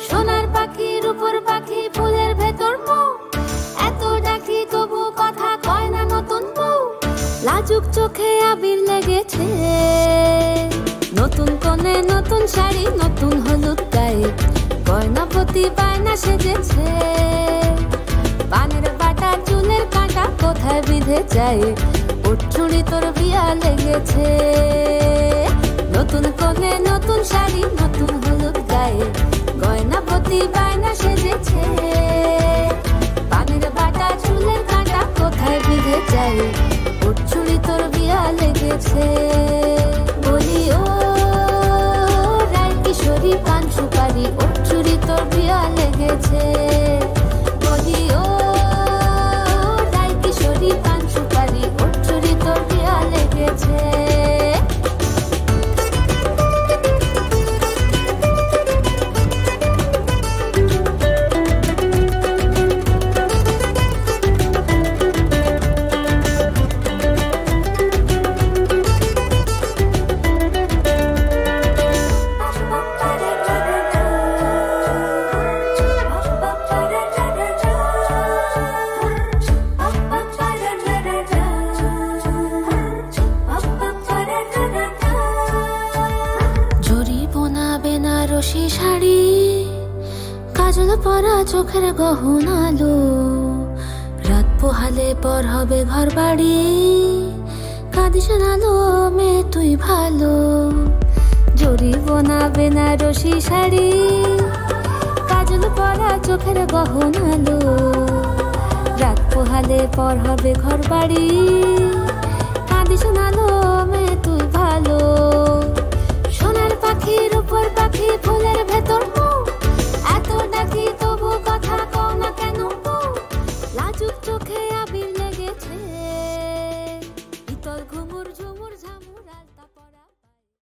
সোনার পাখি রূপোর পাখি ফুলের ভেতর মৌ, এত ডাকি তবু কথা কয় না নতুন বউ। লাজুক চোখে আবির লেগেছে, নতুন কোণে নতুন শাড়ি নতুন হলুদ গায়ে, গয়নাপতি বায়না সেজেছে। পানের বাটা চুলের কাঁটা কোথায় বিঁধে যায়, ওর চুড়ি তোর বিয়া লেগেছে। নতুন কোণে নতুন শাড়ি নতুন হলুদ গায়ে, গয়নাপতি বায়না সেজেছে। পানের বাটা চুলের কাঁটা কোথায় বিঁধে যায়, ওর চুড়ি তোর বিয়া লেগেছে। বলি ও রায় কিশোরী পান সুপারি, ওর চুড়ি তোর বিয়া লেগেছে। বলি ও রায় কিশোরী পান সুপারি, ওর চুড়ি তোর বিয়া লেগেছে। বেনারসি শাড়ি, কাজল পরা চোখের গহনালো, রাত পোহালে পর হবে ঘর বাড়ি, কাঁদিস নালো মেয়ে তুই ভালো। জরি বোনা বেনারসি শাড়ি, কাজল পরা চোখের গহনালো, রাত পোহালে পর হবে ঘর বাড়ি, কাঁদিস নালো মেয়ে তুই ভালো। সোনার পাখি রূপোর পাখি ফুলের ভেতর মৌ, এত ডাকি তবু কথা কও না কেন বউ। লাজুক চোখে আবির লেগেছে।